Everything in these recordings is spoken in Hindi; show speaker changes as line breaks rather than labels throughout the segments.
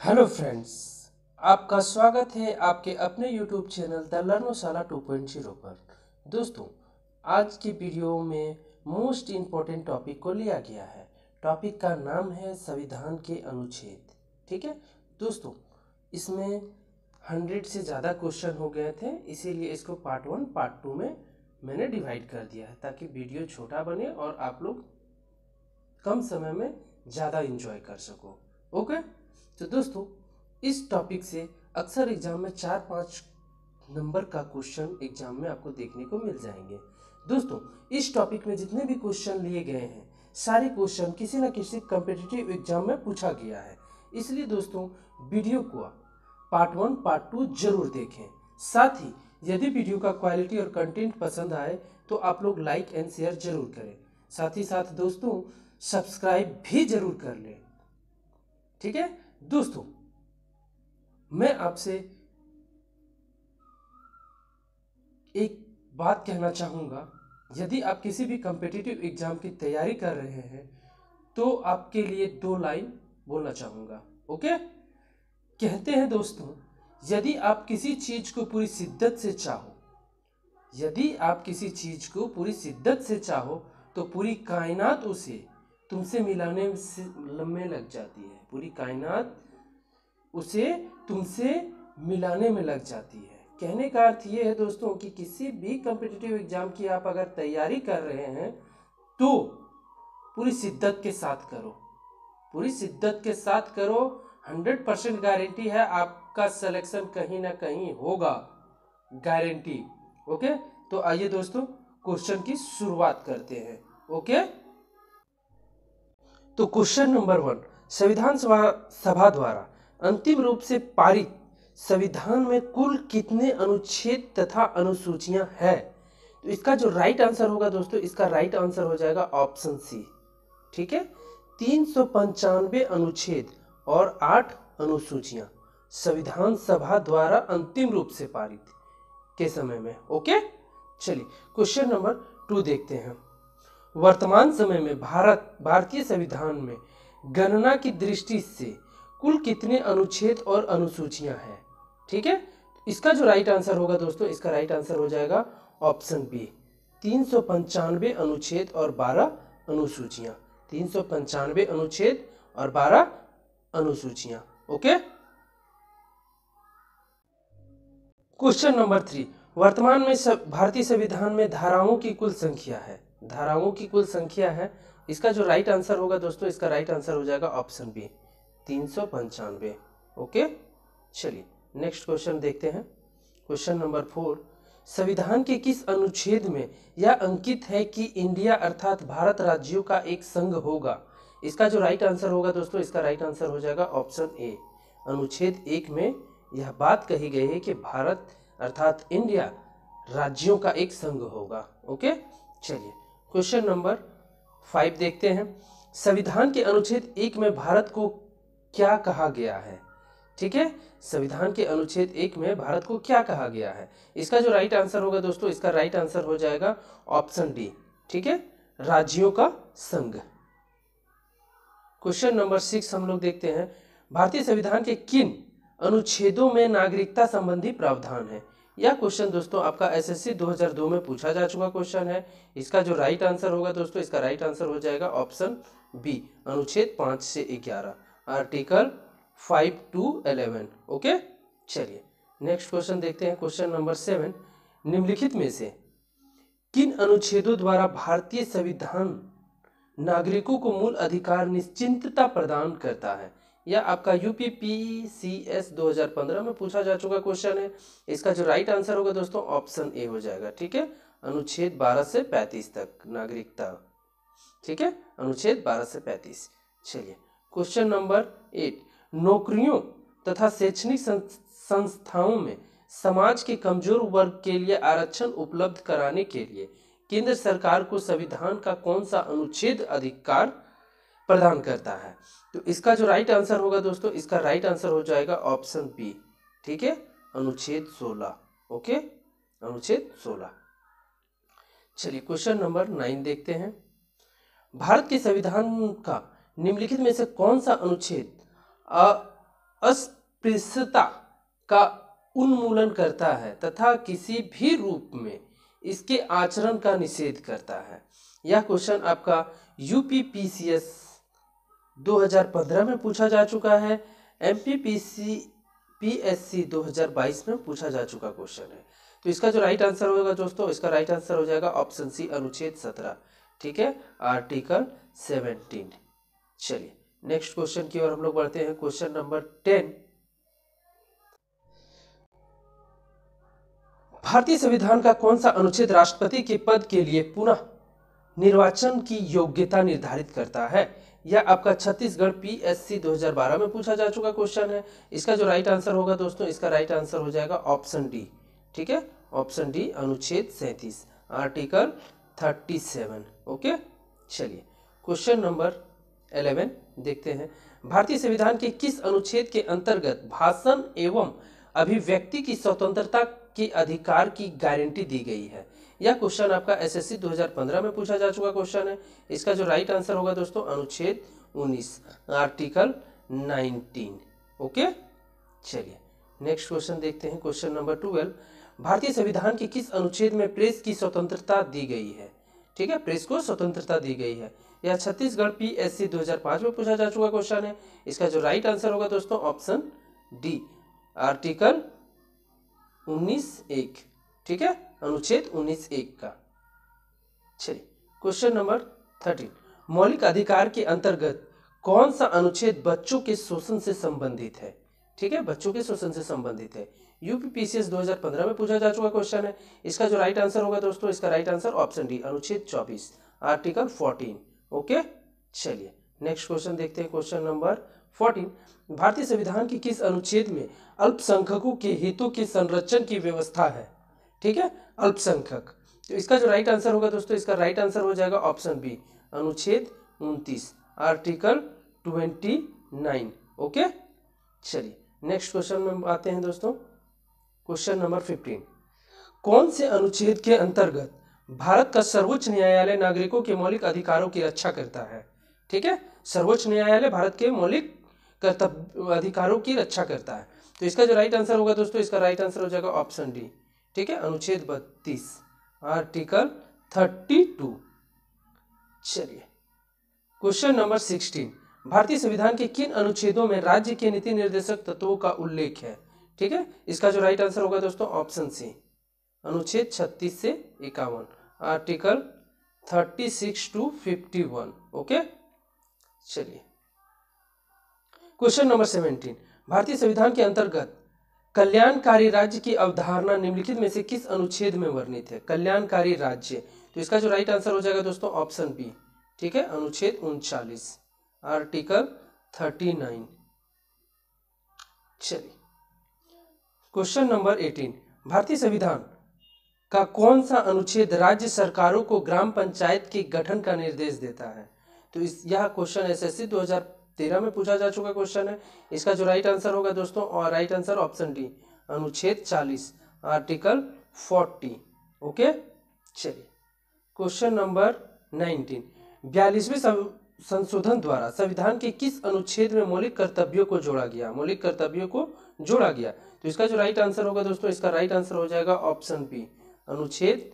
हेलो फ्रेंड्स, आपका स्वागत है आपके अपने यूट्यूब चैनल द लर्नोशाला 2.0 पर। दोस्तों, आज की वीडियो में मोस्ट इम्पोर्टेंट टॉपिक को लिया गया है। टॉपिक का नाम है संविधान के अनुच्छेद। ठीक है दोस्तों, इसमें 100 से ज़्यादा क्वेश्चन हो गए थे, इसीलिए इसको पार्ट 1 पार्ट 2 में मैंने डिवाइड कर दिया है ताकि वीडियो छोटा बने और आप लोग कम समय में ज़्यादा इंजॉय कर सको। ओके, तो दोस्तों इस टॉपिक से अक्सर एग्जाम में 4-5 नंबर का क्वेश्चन एग्जाम में आपको देखने को मिल जाएंगे। दोस्तों, इस टॉपिक में जितने भी क्वेश्चन लिए गए हैं सारे क्वेश्चन किसी न किसी कम्पिटिटिव एग्जाम में पूछा गया है। इसलिए दोस्तों वीडियो को पार्ट 1 पार्ट 2 जरूर देखें। साथ ही यदि वीडियो का क्वालिटी और कंटेंट पसंद आए तो आप लोग लाइक एंड शेयर जरूर करें। साथ ही साथ दोस्तों सब्सक्राइब भी जरूर कर लें। ठीक है दोस्तों, मैं आपसे एक बात कहना चाहूँगा, यदि आप किसी भी कम्पिटिटिव एग्जाम की तैयारी कर रहे हैं तो आपके लिए 2 लाइन बोलना चाहूँगा। ओके, कहते हैं दोस्तों, यदि आप किसी चीज़ को पूरी शिद्दत से चाहो, यदि आप किसी चीज़ को पूरी शिद्दत से चाहो तो पूरी कायनात उसे तुमसे मिलाने में लग जाती है। पूरी कायनात उसे तुमसे मिलाने में लग जाती है। कहने का अर्थ ये है दोस्तों कि किसी भी कॉम्पिटिटिव एग्जाम की आप अगर तैयारी कर रहे हैं तो पूरी शिद्दत के साथ करो, पूरी शिद्दत के साथ करो। 100% गारंटी है आपका सिलेक्शन कहीं ना कहीं होगा, गारंटी। ओके, तो आइए दोस्तों क्वेश्चन की शुरुआत करते हैं। ओके, तो क्वेश्चन नंबर 1, संविधान सभा द्वारा अंतिम रूप से पारित संविधान में कुल कितने अनुच्छेद तथा अनुसूचियां हैं? तो इसका जो राइट आंसर होगा दोस्तों, इसका राइट आंसर हो जाएगा ऑप्शन सी। ठीक है, 395 अनुच्छेद और 8 अनुसूचियां संविधान सभा द्वारा अंतिम रूप से पारित के समय में। ओके, चलिए क्वेश्चन नंबर 2 देखते हैं। वर्तमान समय में भारतीय संविधान में गणना की दृष्टि से कुल कितने अनुच्छेद और अनुसूचियां हैं? ठीक है, इसका जो राइट आंसर होगा दोस्तों, इसका राइट आंसर हो जाएगा ऑप्शन बी, 395 अनुच्छेद और 12 अनुसूचियां। 395 अनुच्छेद और 12 अनुसूचियां। ओके, क्वेश्चन नंबर 3, वर्तमान में भारतीय संविधान में धाराओं की कुल संख्या है? धाराओं की कुल संख्या है, इसका जो राइट आंसर होगा दोस्तों, इसका राइट आंसर हो जाएगा ऑप्शन बी, 395। ओके, चलिए नेक्स्ट क्वेश्चन देखते हैं। क्वेश्चन नंबर 4, संविधान के किस अनुच्छेद में यह अंकित है कि इंडिया अर्थात भारत राज्यों का एक संघ होगा? इसका जो राइट आंसर होगा दोस्तों, इसका राइट आंसर हो जाएगा ऑप्शन ए, अनुच्छेद 1 में यह बात कही गई है कि भारत अर्थात इंडिया राज्यों का एक संघ होगा। ओके, चलिए क्वेश्चन नंबर 5 देखते हैं। संविधान के अनुच्छेद 1 में भारत को क्या कहा गया है? ठीक है, संविधान के अनुच्छेद 1 में भारत को क्या कहा गया है? इसका जो राइट आंसर होगा दोस्तों, इसका राइट आंसर हो जाएगा ऑप्शन डी। ठीक है, राज्यों का संघ। क्वेश्चन नंबर 6 हम लोग देखते हैं। भारतीय संविधान के किन अनुच्छेदों में नागरिकता संबंधी प्रावधान है? यह क्वेश्चन दोस्तों आपका एसएससी 2002 में पूछा जा चुका क्वेश्चन है। इसका जो राइट आंसर होगा दोस्तों, इसका राइट आंसर हो जाएगा ऑप्शन बी, अनुच्छेद 5 से 11, आर्टिकल 5 to 11। ओके, चलिए नेक्स्ट क्वेश्चन देखते हैं। क्वेश्चन नंबर 7, निम्नलिखित में से किन अनुच्छेदों द्वारा भारतीय संविधान नागरिकों को मूल अधिकार निश्चिंतता प्रदान करता है? यह आपका यूपीपीसीएस 2015 में पूछा जा चुका क्वेश्चन है। इसका जो राइट आंसर होगा दोस्तों, ऑप्शन ए हो जाएगा। ठीक है, अनुच्छेद 12 से 35 तक नागरिकता। ठीक है, अनुच्छेद 12 से 35। चलिए क्वेश्चन नंबर 8, नौकरियों तथा शैक्षणिक संस्थाओं में समाज के कमजोर वर्ग के लिए आरक्षण उपलब्ध कराने के लिए केंद्र सरकार को संविधान का कौन सा अनुच्छेद अधिकार प्रदान करता है? तो इसका जो राइट आंसर होगा दोस्तों, इसका राइट आंसर हो जाएगा ऑप्शन बी। ठीक है, अनुच्छेद 16। ओके, अनुच्छेद 16। चलिए क्वेश्चन नंबर 9 देखते हैं। भारत के संविधान का निम्नलिखित में से कौन सा अनुच्छेद अस्पृश्यता का उन्मूलन करता है तथा किसी भी रूप में इसके आचरण का निषेध करता है। यह क्वेश्चन आपका यूपीपीसीएस 2015 में पूछा जा चुका है, एमपीपीएससी 2022 में पूछा जा चुका क्वेश्चन है। तो इसका जो राइट आंसर होगा दोस्तों, इसका राइट आंसर हो जाएगा ऑप्शन सी, अनुच्छेद 17। ठीक है, आर्टिकल 17। चलिए नेक्स्ट क्वेश्चन की ओर हम लोग बढ़ते हैं। क्वेश्चन नंबर 10, भारतीय संविधान का कौन सा अनुच्छेद राष्ट्रपति के पद के लिए पुनः निर्वाचन की योग्यता निर्धारित करता है? यह आपका छत्तीसगढ़ पीएससी 2012 में पूछा जा चुका क्वेश्चन है। इसका जो राइट आंसर होगा दोस्तों, इसका राइट आंसर हो जाएगा ऑप्शन डी। ठीक है, ऑप्शन डी, अनुच्छेद 37, आर्टिकल 37। ओके, चलिए क्वेश्चन नंबर 11 देखते हैं। भारतीय संविधान के किस अनुच्छेद के अंतर्गत भाषण एवं अभिव्यक्ति की स्वतंत्रता के अधिकार की गारंटी दी गई है? यह क्वेश्चन आपका एसएससी 2015 में पूछा जा चुका क्वेश्चन है। इसका जो राइट आंसर होगा दोस्तों, अनुच्छेद 19, आर्टिकल 19। ओके, चलिए नेक्स्ट क्वेश्चन देखते हैं। क्वेश्चन नंबर 12, भारतीय संविधान के किस अनुच्छेद में प्रेस की स्वतंत्रता दी गई है? ठीक है, प्रेस को स्वतंत्रता दी गई है। यह छत्तीसगढ़ पीएससी 2005 में पूछा जा चुका क्वेश्चन है। इसका जो राइट आंसर होगा दोस्तों, ऑप्शन डी, आर्टिकल 19(1). ठीक है, अनुच्छेद 19(1) का। चलिए क्वेश्चन नंबर 13, मौलिक अधिकार के अंतर्गत कौन सा अनुच्छेद बच्चों के शोषण से संबंधित है? ठीक है, बच्चों के शोषण से संबंधित है। यूपीपीसीएस 2015 में पूछा जा चुका क्वेश्चन है। इसका जो राइट आंसर होगा दोस्तों, इसका राइट आंसर ऑप्शन डी, अनुच्छेद 24, आर्टिकल 14। ओके, चलिए नेक्स्ट क्वेश्चन देखते हैं। क्वेश्चन नंबर 14, भारतीय संविधान के किस अनुच्छेद में अल्पसंख्यकों के हितों के संरक्षण की व्यवस्था है? ठीक है, अल्पसंख्यक। तो इसका जो राइट आंसर होगा दोस्तों, इसका राइट आंसर हो जाएगा ऑप्शन बी, अनुच्छेद 29, आर्टिकल 29। ओके, चलिए नेक्स्ट क्वेश्चन में आते हैं दोस्तों। क्वेश्चन नंबर 15, कौन से अनुच्छेद के अंतर्गत भारत का सर्वोच्च न्यायालय नागरिकों के मौलिक अधिकारों की रक्षा करता है? ठीक है, सर्वोच्च न्यायालय भारत के मौलिक अधिकारों की रक्षा करता है। तो इसका जो राइट आंसर होगा दोस्तों, इसका राइट आंसर हो जाएगा ऑप्शन डी। ठीक है, अनुच्छेद 32, आर्टिकल 32। चलिए क्वेश्चन नंबर 16, भारतीय संविधान के किन अनुच्छेदों में राज्य के नीति निर्देशक तत्वों का उल्लेख है? ठीक है, इसका जो राइट आंसर होगा दोस्तों, ऑप्शन सी, अनुच्छेद 36 से 51, आर्टिकल 36 to 51। ओके, चलिए क्वेश्चन नंबर 17, भारतीय संविधान के अंतर्गत कल्याणकारी राज्य की अवधारणा निम्नलिखित में से किस अनुच्छेद में वर्णित है? कल्याणकारी राज्य, तो इसका जो राइट आंसर हो जाएगा दोस्तों, ऑप्शन बी। ठीक है, अनुच्छेद 39, आर्टिकल 39। चलिए क्वेश्चन नंबर 18, भारतीय संविधान का कौन सा अनुच्छेद राज्य सरकारों को ग्राम पंचायत के गठन का निर्देश देता है? तो यह क्वेश्चन एसएससी 2013 में पूछा जा चुका क्वेश्चन है। इसका जो राइट आंसर होगा दोस्तों, और राइट आंसर ऑप्शन डी, अनुच्छेद 40, आर्टिकल 40। ओके, चलिए क्वेश्चन नंबर 19, 42वें संशोधन द्वारा संविधान के किस अनुच्छेद में मौलिक कर्तव्यों को जोड़ा गया? मौलिक कर्तव्यों को जोड़ा गया। तो इसका जो राइट आंसर होगा दोस्तों, इसका राइट आंसर हो जाएगा ऑप्शन बी, अनुच्छेद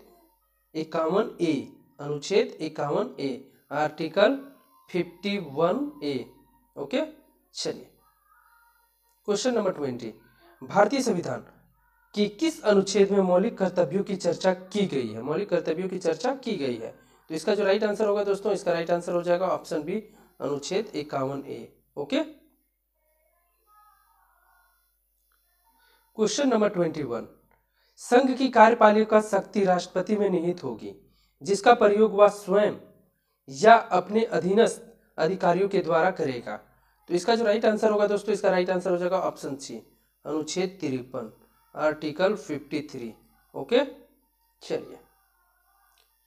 51(a), अनुच्छेद 51(a), आर्टिकल 51(a). ओके, चलिए क्वेश्चन नंबर 20, भारतीय संविधान की किस अनुच्छेद में मौलिक कर्तव्यों की चर्चा की गई है? मौलिक कर्तव्यों की चर्चा की गई है। तो इसका जो राइट आंसर होगा दोस्तों, इसका राइट आंसर हो जाएगा ऑप्शन बी, अनुच्छेद 51(a). ओके, क्वेश्चन नंबर 21, संघ की कार्यपालिका शक्ति राष्ट्रपति में निहित होगी, जिसका प्रयोग वह स्वयं या अपने अधीनस्थ अधिकारियों के द्वारा करेगा। तो इसका जो राइट आंसर होगा दोस्तों, इसका राइट आंसर हो जाएगा ऑप्शन सी, अनुच्छेद 53, आर्टिकल 53। ओके, चलिए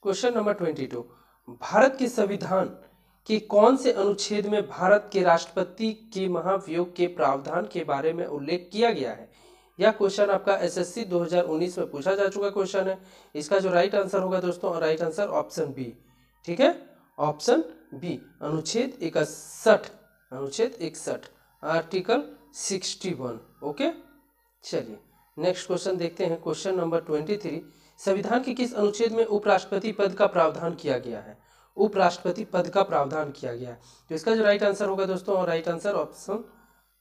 क्वेश्चन नंबर 22, भारत के संविधान के कौन से अनुच्छेद में भारत के राष्ट्रपति के महाभियोग के प्रावधान के बारे में उल्लेख किया गया है? यह क्वेश्चन आपका एसएससी 2019 में पूछा जा चुका क्वेश्चन है। इसका जो राइट आंसर होगा दोस्तों, और राइट आंसर ऑप्शन बी। ठीक है, ऑप्शन बी, अनुच्छेद 61, अनुच्छेद 61, आर्टिकल 61। ओके, चलिए नेक्स्ट क्वेश्चन देखते हैं। क्वेश्चन नंबर 23, संविधान के किस अनुच्छेद में उपराष्ट्रपति पद का प्रावधान किया गया है? उपराष्ट्रपति पद का प्रावधान किया गया है, तो इसका जो राइट आंसर होगा दोस्तों, और राइट आंसर ऑप्शन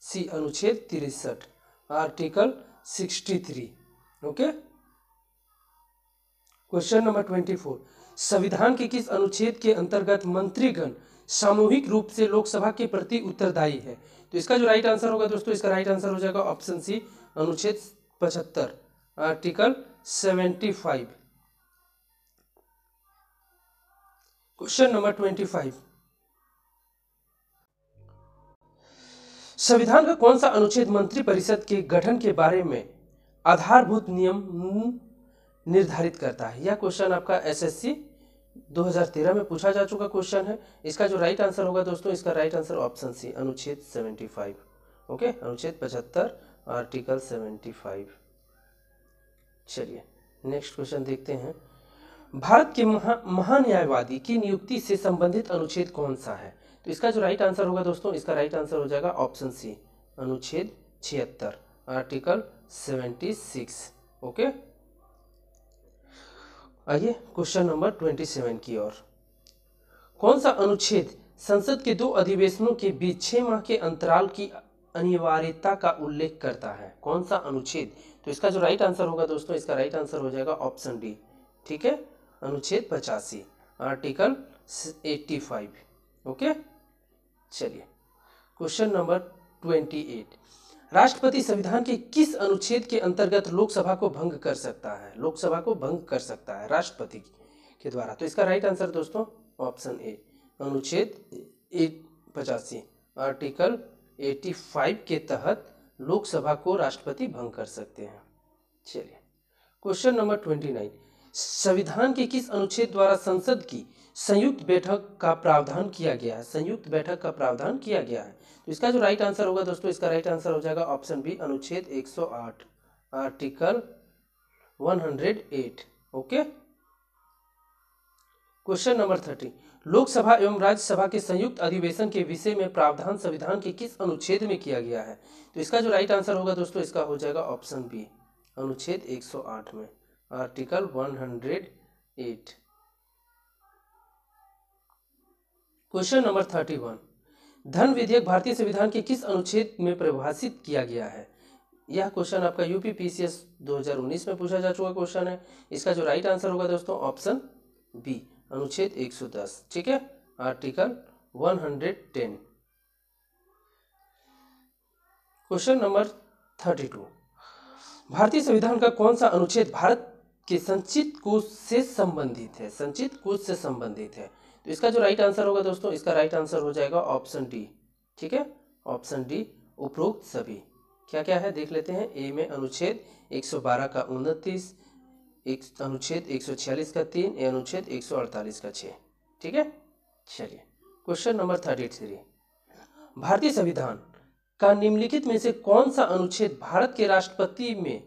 सी, अनुच्छेद 63, आर्टिकल 63। ओके, क्वेश्चन नंबर 24, संविधान के किस अनुच्छेद के अंतर्गत मंत्रीगण सामूहिक रूप से लोकसभा के प्रति उत्तरदायी है? तो इसका जो राइट आंसर होगा दोस्तों, इसका राइट आंसर हो जाएगा ऑप्शन सी, अनुच्छेद 75, आर्टिकल 75। क्वेश्चन नंबर 25, संविधान का कौन सा अनुच्छेद मंत्रिपरिषद के गठन के बारे में आधारभूत नियम निर्धारित करता है? यह क्वेश्चन आपका एसएससी 2013 में पूछा जा चुका क्वेश्चन है। इसका जो राइट आंसर होगा दोस्तों, इसका राइट आंसर ऑप्शन सी, अनुच्छेद 75। ओके, अनुच्छेद 75, आर्टिकल 75। चलिए नेक्स्ट क्वेश्चन देखते हैं। भारत के महान्यायवादी की नियुक्ति से संबंधित अनुच्छेद कौन सा है? तो इसका जो राइट आंसर होगा दोस्तों, इसका राइट आंसर हो जाएगा ऑप्शन सी, अनुच्छेद 76, आर्टिकल 76। ओके, आइए क्वेश्चन नंबर 27 की ओर। कौन सा अनुच्छेद संसद के 2 अधिवेशनों के बीच 6 माह के अंतराल की अनिवार्यता का उल्लेख करता है? कौन सा अनुच्छेद? तो इसका जो राइट आंसर होगा दोस्तों, इसका राइट आंसर हो जाएगा ऑप्शन डी, ठीक है, अनुच्छेद 85, आर्टिकल 85। ओके, चलिए क्वेश्चन नंबर 28, राष्ट्रपति संविधान के किस अनुच्छेद के अंतर्गत लोकसभा को भंग कर सकता है? लोकसभा को भंग कर सकता है राष्ट्रपति के द्वारा। तो इसका राइट आंसर दोस्तों ऑप्शन ए, अनुच्छेद 85, आर्टिकल 85 के तहत लोकसभा को राष्ट्रपति भंग कर सकते हैं। चलिए क्वेश्चन नंबर 29, संविधान के किस अनुच्छेद द्वारा संसद की संयुक्त बैठक का प्रावधान किया गया है? संयुक्त बैठक का प्रावधान किया गया है, तो इसका जो राइट आंसर होगा दोस्तों, इसका राइट आंसर हो जाएगा ऑप्शन बी, अनुच्छेद 108, article 108। Okay, question number 30, Lok Sabha एवं राज्यसभा के संयुक्त अधिवेशन के विषय में प्रावधान संविधान के किस अनुच्छेद में किया गया है? तो इसका जो राइट आंसर होगा दोस्तों, इसका हो जाएगा ऑप्शन बी, अनुच्छेद 108 में, आर्टिकल 108। क्वेश्चन नंबर 31, धन विधेयक भारतीय संविधान के किस अनुच्छेद में परिभाषित किया गया है? यह क्वेश्चन आपका यूपीपीसीएस 2019 में पूछा जा चुका क्वेश्चन है। इसका जो राइट आंसर होगा दोस्तों, ऑप्शन बी, अनुच्छेद 110, ठीक है, आर्टिकल 110। क्वेश्चन नंबर 32, भारतीय संविधान का कौन सा अनुच्छेद भारत के संचित कोष से संबंधित है? संचित कोष से संबंधित है, तो इसका जो राइट आंसर होगा दोस्तों, इसका राइट आंसर हो जाएगा ऑप्शन डी, ठीक है, ऑप्शन डी, उपरोक्त सभी। क्या क्या है देख लेते हैं। ए में अनुच्छेद 112 का 29, अनुच्छेद 146 का 3, अनुच्छेद 148 का 6, ठीक है। चलिए क्वेश्चन नंबर 33, भारतीय संविधान का निम्नलिखित में से कौन सा अनुच्छेद भारत के राष्ट्रपति में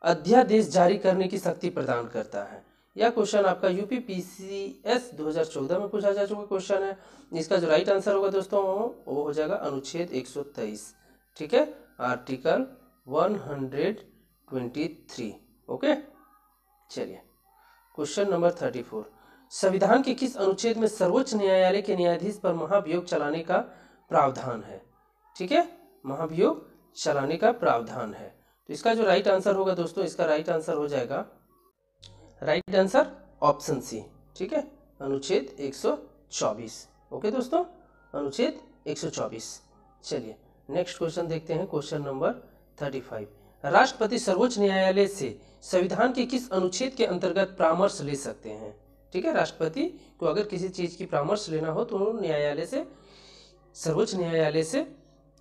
अध्यादेश जारी करने की शक्ति प्रदान करता है? यह क्वेश्चन आपका यूपीपीसीएस 2014 में पूछा जा चुका क्वेश्चन है। इसका जो राइट आंसर होगा दोस्तों, वो हो जाएगा अनुच्छेद 123, ठीक है, आर्टिकल 123। ओके, चलिए क्वेश्चन नंबर 34, संविधान के किस अनुच्छेद में सर्वोच्च न्यायालय के न्यायाधीश पर महाभियोग चलाने का प्रावधान है? ठीक है, महाभियोग चलाने का प्रावधान है। तो इसका जो राइट आंसर होगा दोस्तों, इसका राइट आंसर हो जाएगा, राइट आंसर ऑप्शन सी, ठीक है, अनुच्छेद 124। ओके दोस्तों, अनुच्छेद 124। चलिए नेक्स्ट क्वेश्चन देखते हैं, क्वेश्चन नंबर 35, राष्ट्रपति सर्वोच्च न्यायालय से संविधान के किस अनुच्छेद के अंतर्गत परामर्श ले सकते हैं? ठीक है, राष्ट्रपति को अगर किसी चीज की परामर्श लेना हो तो न्यायालय से, सर्वोच्च न्यायालय से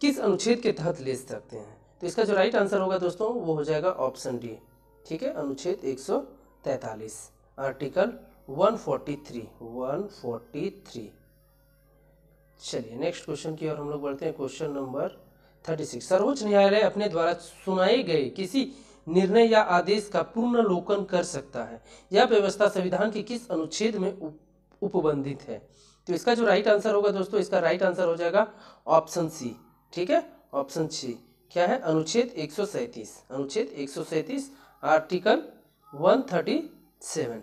किस अनुच्छेद के तहत ले सकते हैं? तो इसका जो राइट आंसर होगा दोस्तों, वो हो जाएगा ऑप्शन डी, ठीक है, अनुच्छेद 143, आर्टिकल 143। चलिए नेक्स्ट क्वेश्चन की ओर हम लोग बढ़ते हैं, क्वेश्चन नंबर 36, सर्वोच्च न्यायालय अपने द्वारा सुनाए गए किसी निर्णय या आदेश का पुनर्लोकन कर सकता है। यह व्यवस्था संविधान के किस अनुच्छेद में उपबंधित है? तो इसका जो राइट आंसर होगा दोस्तों, इसका राइट आंसर हो जाएगा ऑप्शन सी, ठीक है, ऑप्शन सी क्या है, अनुच्छेद 137, अनुच्छेद 137 आर्टिकल 137।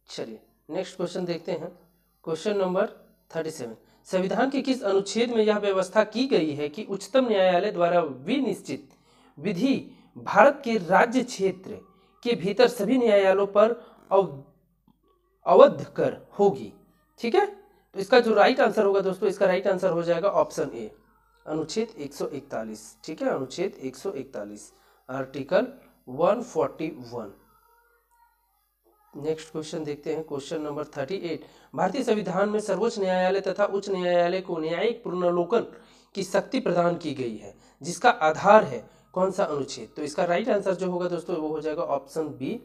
चलिए नेक्स्ट क्वेश्चन देखते हैं। क्वेश्चन नंबर 37, संविधान के किस अनुच्छेद में यह व्यवस्था की गई है कि उच्चतम न्यायालय द्वारा विनिश्चित विधि भारत के राज्य क्षेत्र के भीतर सभी न्यायालयों पर अवध कर होगी? ठीक है, तो इसका जो राइट आंसर होगा दोस्तों, इसका राइट आंसर हो जाएगा ऑप्शन ए, अनुच्छेद 141। ठीक है, अनुच्छेद 141 आर्टिकल 141। नेक्स्ट क्वेश्चन देखते हैं। क्वेश्चन नंबर 38, भारतीय संविधान में सर्वोच्च न्यायालय तथा उच्च न्यायालय को न्यायिक पुनर्लोकन की शक्ति प्रदान की गई है, जिसका आधार है कौन सा अनुच्छेद? तो इसका राइट आंसर जो होगा दोस्तों वो हो जाएगा ऑप्शन बी,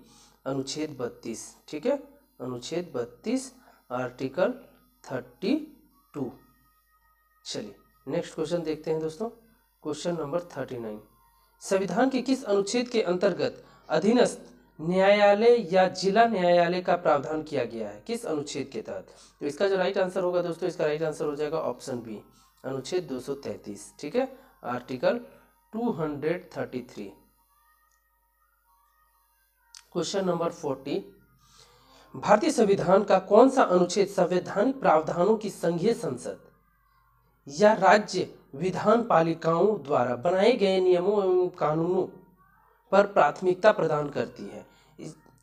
अनुच्छेद 32। ठीक है, अनुच्छेद 32 आर्टिकल 32। चलिए नेक्स्ट क्वेश्चन देखते हैं दोस्तों। क्वेश्चन नंबर 39, संविधान के किस अनुच्छेद के अंतर्गत अधीनस्थ न्यायालय या जिला न्यायालय का प्रावधान किया गया है? किस अनुच्छेद के तहत? तो इसका जो राइट आंसर होगा दोस्तों, इसका राइट आंसर हो जाएगा ऑप्शन बी, अनुच्छेद 233। ठीक है, आर्टिकल 233। क्वेश्चन नंबर 40, भारतीय संविधान का कौन सा अनुच्छेद संवैधानिक प्रावधानों की संघीय संसद या राज्य विधान पालिकाओं द्वारा बनाए गए नियमों एवं कानूनों पर प्राथमिकता प्रदान करती है?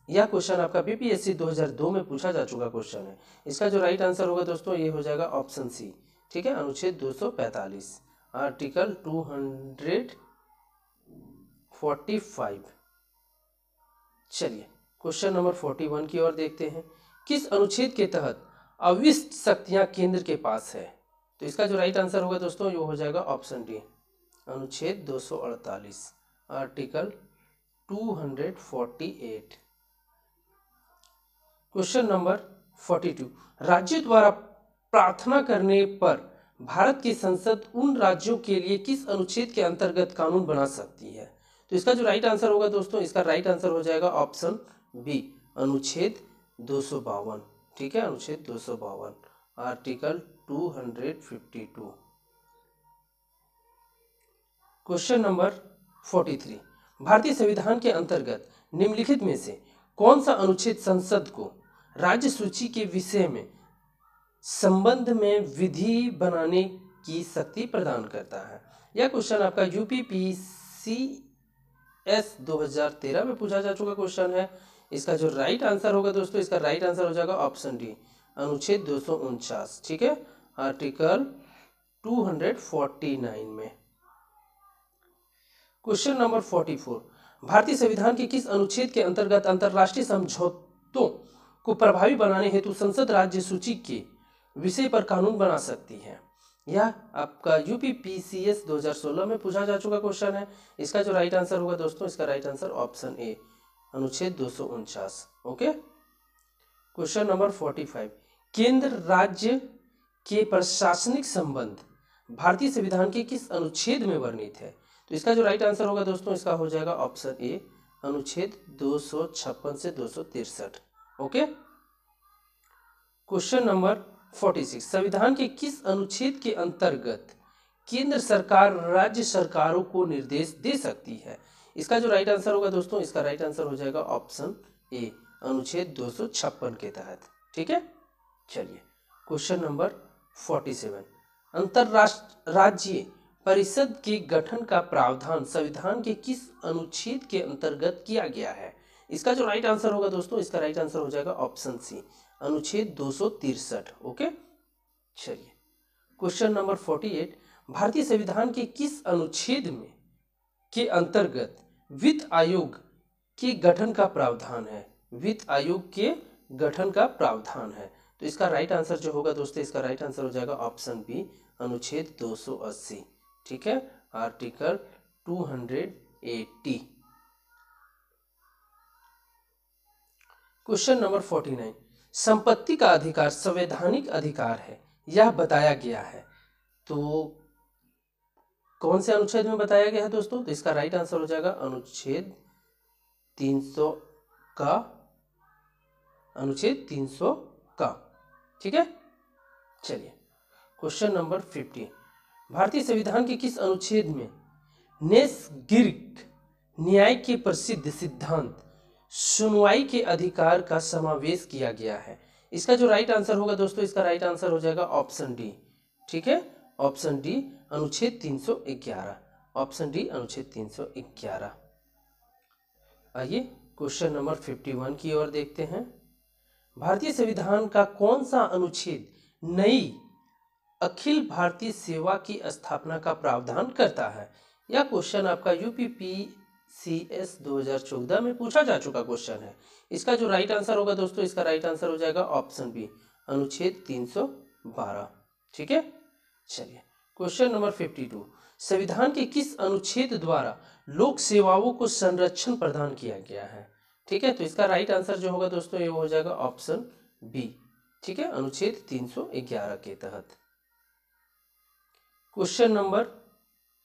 यह क्वेश्चन आपका बीपीएससी 2002 में पूछा जा चुका क्वेश्चन है। इसका जो राइट आंसर होगा दोस्तों ये हो जाएगा ऑप्शन सी। ठीक है, अनुच्छेद 245 आर्टिकल 245। चलिए क्वेश्चन नंबर 41 की ओर देखते हैं। किस अनुच्छेद के तहत अविष्ट शक्तियां केंद्र के पास है? तो इसका जो राइट आंसर होगा दोस्तों ये हो जाएगा ऑप्शन डी, अनुच्छेद 248 आर्टिकल 248। क्वेश्चन नंबर 42, राज्यों द्वारा प्रार्थना करने पर भारत की संसद उन राज्यों के लिए किस अनुच्छेद के अंतर्गत कानून बना सकती है? तो इसका जो राइट आंसर होगा दोस्तों, इसका राइट आंसर हो जाएगा ऑप्शन बी, अनुच्छेद 252। ठीक है, अनुच्छेद 252 आर्टिकल 252। क्वेश्चन नंबर 43, भारतीय संविधान के अंतर्गत निम्नलिखित में से कौन सा अनुच्छेद संसद को राज्य सूची के विषय में संबंध में विधि बनाने की शक्ति प्रदान करता है? यह क्वेश्चन आपका यूपीपीसीएस 2013 में पूछा जा चुका क्वेश्चन है। इसका जो राइट आंसर होगा दोस्तों, इसका राइट आंसर हो जाएगा ऑप्शन डी, अनुच्छेद 249। ठीक है, आर्टिकल 249 में। क्वेश्चन नंबर 44, भारतीय संविधान के किस अनुच्छेद के अंतर्गत अंतरराष्ट्रीय समझौतों को प्रभावी बनाने हेतु संसद राज्य सूची के विषय पर कानून बना सकती है? यह आपका यूपीपीसीएस 2016 में पूछा जा चुका क्वेश्चन है। इसका जो राइट आंसर होगा दोस्तों, इसका राइट आंसर ऑप्शन ए, अनुच्छेद 249। ओके। क्वेश्चन नंबर 45, केंद्र राज्य के प्रशासनिक संबंध भारतीय संविधान के किस अनुच्छेद में वर्णित है? तो इसका जो राइट आंसर होगा दोस्तों, इसका हो जाएगा ऑप्शन ए, अनुच्छेद 256 से 263। ओके। क्वेश्चन नंबर 46, संविधान के किस अनुच्छेद के अंतर्गत केंद्र सरकार राज्य सरकारों को निर्देश दे सकती है? इसका जो राइट आंसर होगा दोस्तों, इसका राइट आंसर हो जाएगा ऑप्शन ए, अनुच्छेद 256 के तहत। ठीक है, चलिए क्वेश्चन नंबर 47, अंतरराष्ट्रीय राज्य परिषद के गठन का प्रावधान संविधान के किस अनुच्छेद के अंतर्गत किया गया है? इसका जो राइट आंसर होगा दोस्तों, इसका राइट आंसर हो जाएगा ऑप्शन सी, अनुच्छेद 263। ओके। चलिए क्वेश्चन नंबर 48, भारतीय संविधान के किस अनुच्छेद में के अंतर्गत वित्त आयोग के गठन का प्रावधान है? वित्त आयोग के गठन का प्रावधान है। तो इसका राइट आंसर जो होगा दोस्तों, इसका राइट आंसर हो जाएगा ऑप्शन बी, अनुच्छेद 280। ठीक है, आर्टिकल 280। क्वेश्चन नंबर 49, संपत्ति का अधिकार संवैधानिक अधिकार है यह बताया गया है, तो कौन से अनुच्छेद में बताया गया है दोस्तों? तो इसका राइट आंसर हो जाएगा अनुच्छेद 300 का, अनुच्छेद 300 का। ठीक है, चलिए क्वेश्चन नंबर 50, भारतीय संविधान के किस अनुच्छेद में नैसर्गिक न्याय के प्रसिद्ध सिद्धांत सुनवाई के अधिकार का समावेश किया गया है? इसका जो राइट आंसर होगा दोस्तों, इसका राइट आंसर हो जाएगा ऑप्शन डी। ठीक है, ऑप्शन डी अनुच्छेद 311। ऑप्शन डी अनुच्छेद 311। आइए क्वेश्चन नंबर 51 की ओर देखते हैं। भारतीय संविधान का कौन सा अनुच्छेद नई अखिल भारतीय सेवा की स्थापना का प्रावधान करता है? यह क्वेश्चन आपका यूपीपीसीएस 2014 में पूछा जा चुका क्वेश्चन है। इसका जो राइट आंसर होगा दोस्तों, इसका राइट आंसर हो जाएगा ऑप्शन बी अनुच्छेद 312। ठीक है, चलिए क्वेश्चन नंबर 52। संविधान के किस अनुच्छेद द्वारा लोक सेवाओं को संरक्षण प्रदान किया गया है? ठीक है, तो इसका राइट आंसर जो होगा दोस्तों, ये हो जाएगा ऑप्शन बी। ठीक है, अनुच्छेद 311 के तहत। Question number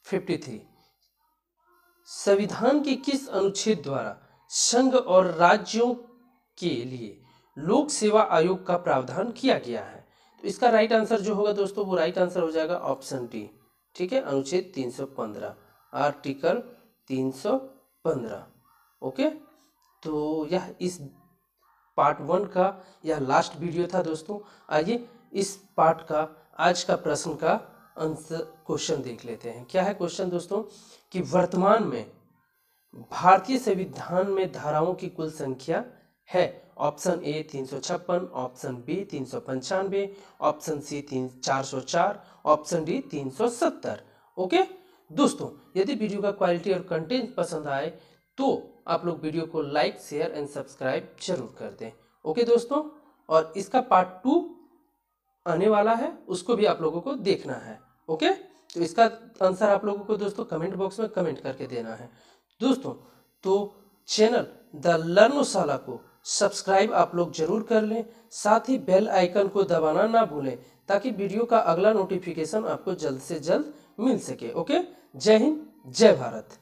53। संविधान के किस अनुच्छेद द्वारा संघ और राज्यों के लिए लोक सेवा आयोग का प्रावधान किया गया है? तो इसका राइट आंसर जो होगा दोस्तों, वो राइट आंसर हो जाएगा ऑप्शन डी। ठीक है, अनुच्छेद 315, आर्टिकल 315। ओके, तो यह इस पार्ट 1 का यह लास्ट वीडियो था दोस्तों। आइए इस पार्ट का आज का प्रश्न का आंसर क्वेश्चन देख लेते हैं। क्या है क्वेश्चन दोस्तों, कि वर्तमान में भारतीय संविधान में धाराओं की कुल संख्या है? Option A 356, option B 395, option C 404, option D 370। Okay दोस्तों, यदि वीडियो का क्वालिटी और कंटेंट पसंद आए तो आप लोग वीडियो को लाइक, शेयर एंड सब्सक्राइब जरूर कर दें। ओके दोस्तों, और इसका पार्ट 2 आने वाला है, उसको भी आप लोगों को देखना है। ओके, तो इसका आंसर आप लोगों को दोस्तों कमेंट बॉक्स में कमेंट करके देना है दोस्तों। तो चैनल द लर्नोशाला को सब्सक्राइब आप लोग जरूर कर लें, साथ ही बेल आइकन को दबाना ना भूलें, ताकि वीडियो का अगला नोटिफिकेशन आपको जल्द से जल्द मिल सके। ओके, जय हिंद, जय भारत।